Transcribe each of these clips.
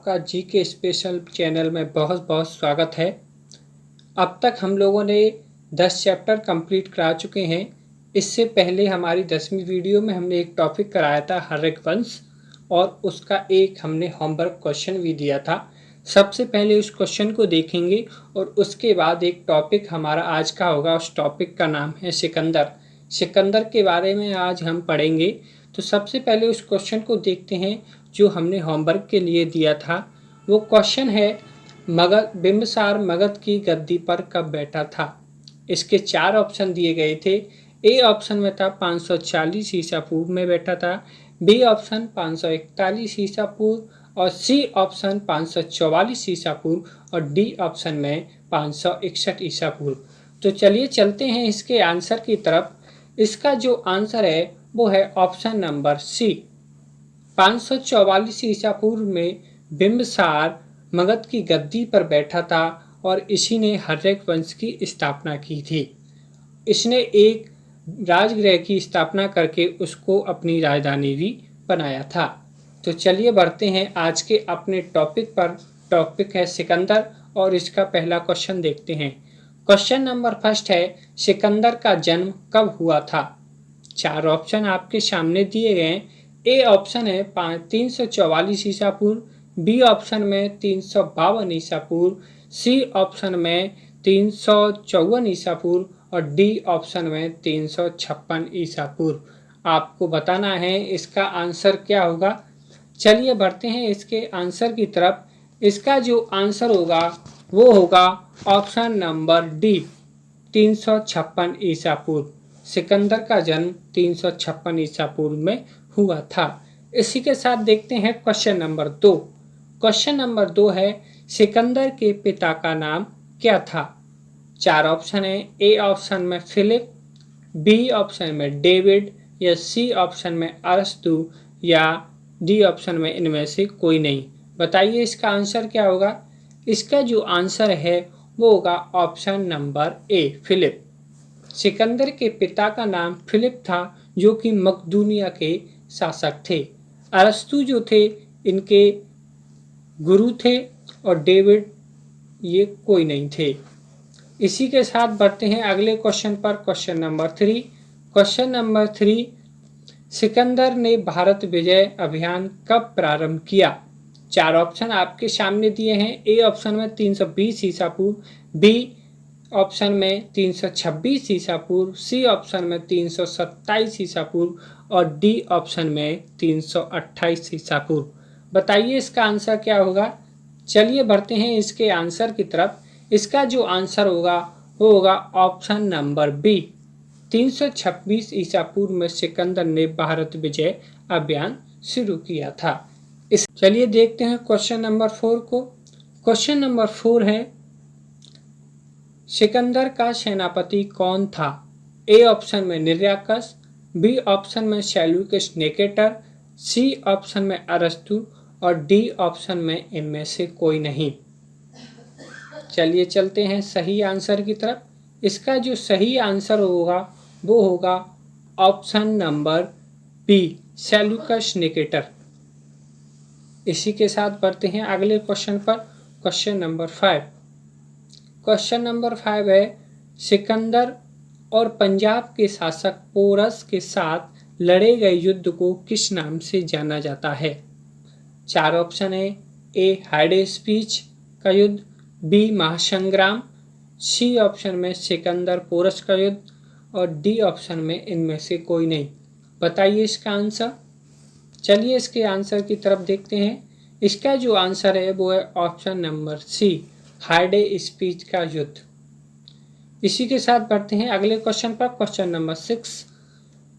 आपका GK special channel में बहुत बहुत स्वागत है। अब तक हम लोगों ने 10 चैप्टर कंप्लीट करा चुके हैं। इससे पहले हमारी 10वीं वीडियो में हमने एक टॉपिक कराया था हर्यवंश और उसका एक हमने होमवर्क क्वेश्चन भी दिया था। सबसे पहले उस क्वेश्चन को देखेंगे और उसके बाद एक टॉपिक हमारा आज का होगा। उस टॉपिक का नाम है सिकंदर। सिकंदर के बारे में आज हम पढ़ेंगे। तो सबसे पहले उस क्वेश्चन को देखते हैं जो हमने होमवर्क के लिए दिया था। वो क्वेश्चन है, मगध बिंबिसार मगध की गद्दी पर कब बैठा था। इसके 4 ऑप्शन दिए गए थे। ए ऑप्शन में था 540 ईसा पूर्व में बैठा था, बी ऑप्शन 541 ईसा पूर्व और सी ऑप्शन 544 ईसा पूर्व और डी ऑप्शन में 561 ईसा पूर्व। तो चलिए चलते हैं इसके आंसर की तरफ। इसका जो आंसर है वो है ऑप्शन नंबर सी। 544 ईसा पूर्व में बिंबिसार मगध की गद्दी पर बैठा था और इसी ने हर्यवंश की स्थापना की थी। इसने एक राजगृह की स्थापना करके उसको अपनी राजधानी भी बनाया था। तो चलिए बढ़ते हैं आज के अपने टॉपिक पर। टॉपिक है सिकंदर और इसका पहला क्वेश्चन देखते हैं। क्वेश्चन नंबर फर्स्ट है, सिकंदर का जन्म कब हुआ था। 4 ऑप्शन आपके सामने दिए गए हैं। ए ऑप्शन है 344 ईसा पूर्व, बी ऑप्शन में 352 ईसा पूर्व, सी ऑप्शन में 354 ईसा पूर्व और डी ऑप्शन में 356 ईसा पूर्व। आपको बताना है इसका आंसर क्या होगा। चलिए बढ़ते हैं इसके आंसर की तरफ। इसका जो आंसर होगा वो होगा ऑप्शन नंबर डी, 356 ईसा पूर्व। सिकंदर का जन्म 356 ईसा पूर्व में हुआ था। इसी के साथ देखते हैं क्वेश्चन नंबर 2। क्वेश्चन नंबर 2 है, सिकंदर के पिता का नाम क्या था। 4 ऑप्शन है। ए ऑप्शन में फिलिप, बी ऑप्शन में डेविड या सी ऑप्शन में अरस्तु या डी ऑप्शन में इनमें से कोई नहीं। बताइए इसका आंसर क्या होगा। इसका जो आंसर है वो होगा option number A, Philip. Sikandar के पिता का नाम फिलिप था जो कि मकदूनिया के शासक थे। अरस्तु जो थे इनके गुरु थे और डेविड ये कोई नहीं थे। इसी के साथ बढ़ते हैं अगले क्वेश्चन पर। Question number 3। Question number 3, Sikandar ने भारत विजय अभियान कब प्रारंभ किया। 4 ऑप्शन आपके सामने दिए हैं। ए ऑप्शन में 320 ईसा पूर्व, बी ऑप्शन में 326 ईसा पूर्व, सी ऑप्शन में 327 ईसा पूर्व और डी ऑप्शन में 328 ईसा पूर्व। बताइए इसका आंसर क्या होगा। चलिए बढ़ते हैं इसके आंसर की तरफ। इसका जो आंसर होगा वो होगा ऑप्शन नंबर बी, 326 ईसा पूर्व में सिकंदर ने भारत विजय अभियान शुरू किया था। चलिए देखते हैं क्वेश्चन नंबर 4 को। क्वेश्चन नंबर 4 है, सिकंदर का सेनापति कौन था। ए ऑप्शन में निर्याकस, बी ऑप्शन में सेल्यूकस निकेटर, सी ऑप्शन में अरस्तु और डी ऑप्शन में इनमें से कोई नहीं। चलिए चलते हैं सही आंसर की तरफ। इसका जो सही आंसर होगा वो होगा option number B, Seleucus Nicator. इसी के साथ बढ़ते हैं अगले क्वेश्चन पर। Question number 5। क्वेश्चन नंबर 5 है, सिकंदर और पंजाब के शासक पोरस के साथ लड़े गए युद्ध को किस नाम से जाना जाता है। 4 ऑप्शन है। ए हाइडे स्पीच का युद्ध, बी महासंग्राम, सी ऑप्शन में सिकंदर पोरस का युद्ध और डी ऑप्शन में इनमें से कोई नहीं। बताइए इसका आंसर। चलिए इसके आंसर की तरफ देखते हैं। इसका जो आंसर है वो है ऑप्शन नंबर सी, हाइडे स्पीच का युद्ध। इसी के साथ बढ़ते हैं अगले क्वेश्चन पर। Question number 6।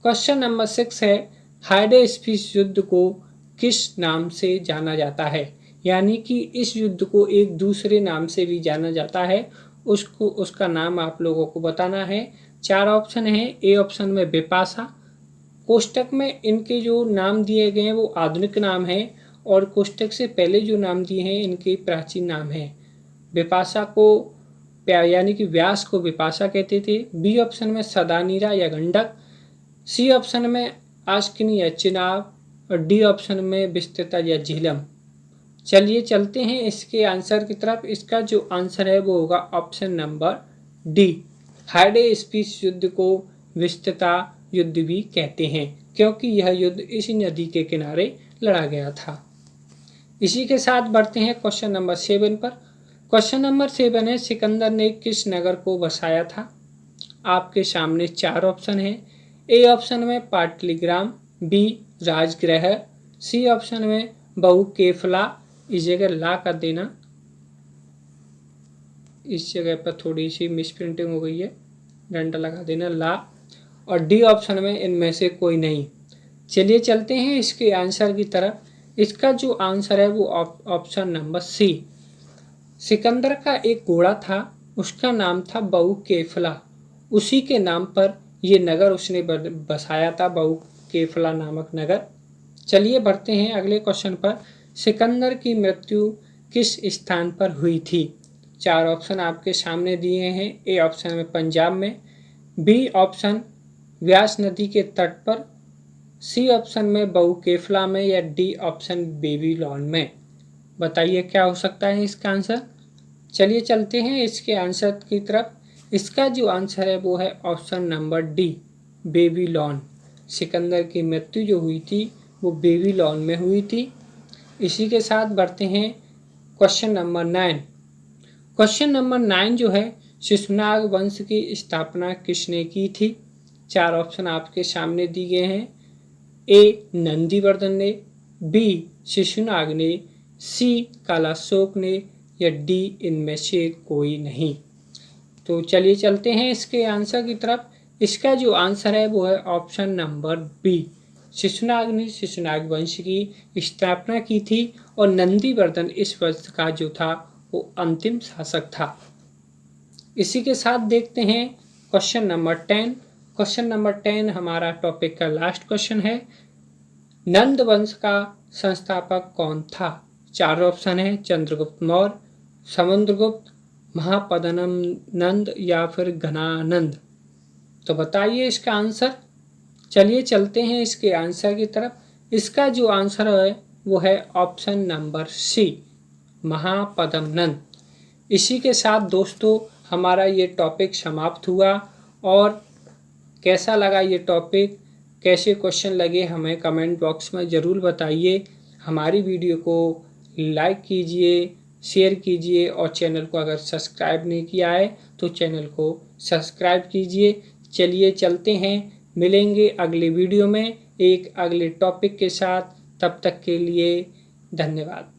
क्वेश्चन नंबर 6 है, हाइडे स्पीच युद्ध को किस नाम से जाना जाता है। यानी कि इस युद्ध को एक दूसरे नाम से भी जाना जाता है, उसका नाम आप लोगों को बताना है। 4 ऑप्शन है। ए ऑप्शन में बिपाशा, कोष्टक में इनके जो नाम दिए गए हैं वो आधुनिक नाम है और कोष्टक से पहले जो नाम दिए हैं इनके प्राचीन नाम है। बिपाशा को यानी कि व्यास को बिपाशा कहते थे। बी ऑप्शन में सदानीरा या गंडक, सी ऑप्शन में आश्किनी या चिनाब और डी ऑप्शन में विस्तृता या झीलम। चलिए चलते हैं इसके आंसर की तरफ। इसका जो आंसर है वो होगा ऑप्शन नंबर डी। हाइडे स्पीच युद्ध को विस्तृता युद्ध भी कहते हैं, क्योंकि यह युद्ध इसी नदी के किनारे लड़ा गया था। इसी के साथ बढ़ते हैं क्वेश्चन नंबर 7 पर। क्वेश्चन नंबर 7 है, सिकंदर ने किस नगर को बसाया था? आपके सामने 4 ऑप्शन है। ए ऑप्शन में Pataligram, B Rajgriha, C option में बहुकेफला, इस जगह ला कर देना, इस जगह पर थोड़ी सी मिसप्रिंटिंग हो गई है, डंडा लगा देना ला, और डी ऑप्शन में इनमें से कोई नहीं। चलिए चलते हैं इसके आंसर की तरफ। इसका जो आंसर है वो ऑप्शन नंबर सी। सिकंदर का एक घोड़ा था, उसका नाम था बहुकेफला। उसी के नाम पर ये नगर उसने बसाया था, बहुकेफला नामक नगर। चलिए बढ़ते हैं अगले क्वेश्चन पर। सिकंदर की मृत्यु किस स्थान पर हुई थी? 4 ऑप्शन आपके सामने दिए हैं। ए ऑप्शन में पंजाब में, बी ऑप्शन व्यास नदी के तट पर, सी ऑप्शन में बहुकेफला में, या डी ऑप्शन बेबीलोन में। बताइए क्या हो सकता है इसका आंसर। चलिए चलते हैं इसके आंसर की तरफ। इसका जो आंसर है वो है option number D, Babylon. Sikandar की मृत्यु जो हुई थी वो बेबीलोन में हुई थी। इसी के साथ बढ़ते हैं क्वेश्चन नंबर 9। क्वेश्चन नंबर 9 जो है, शिशुनाग वंश की स्थापना किसने की थी? 4 ऑप्शन आपके सामने दिए गए हैं। ए नंदीवर्धन ने, बी शिशुनाग ने, सी कालाशोक ने, या डी इनमें से कोई नहीं। तो चलिए चलते हैं इसके आंसर की तरफ। इसका जो आंसर है वो है ऑप्शन नंबर बी। शिशुनाग ने शिशुनाग वंश की स्थापना की थी और नंदीवर्धन इस वंश का जो था वो अंतिम शासक था। इसी के साथ देखते हैं क्वेश्चन नंबर 10। क्वेश्चन नंबर 10 हमारा टॉपिक का लास्ट क्वेश्चन है। नंद वंश का संस्थापक कौन था? 4 ऑप्शन है। चंद्रगुप्त मौर्य, समुद्रगुप्त, महापद्मनंद नंद, या फिर घनानंद। तो बताइए इसका आंसर। चलिए चलते हैं इसके आंसर की तरफ। इसका जो आंसर है वो है ऑप्शन नंबर सी, महापद्मनंद। इसी के साथ दोस्तों हमारा ये टॉपिक समाप्त हुआ। और कैसा लगा ये टॉपिक, कैसे क्वेश्चन लगे, हमें कमेंट बॉक्स में ज़रूर बताइए। हमारी वीडियो को लाइक कीजिए, शेयर कीजिए, और चैनल को अगर सब्सक्राइब नहीं किया है तो चैनल को सब्सक्राइब कीजिए। चलिए चलते हैं, मिलेंगे अगले वीडियो में एक अगले टॉपिक के साथ। तब तक के लिए धन्यवाद।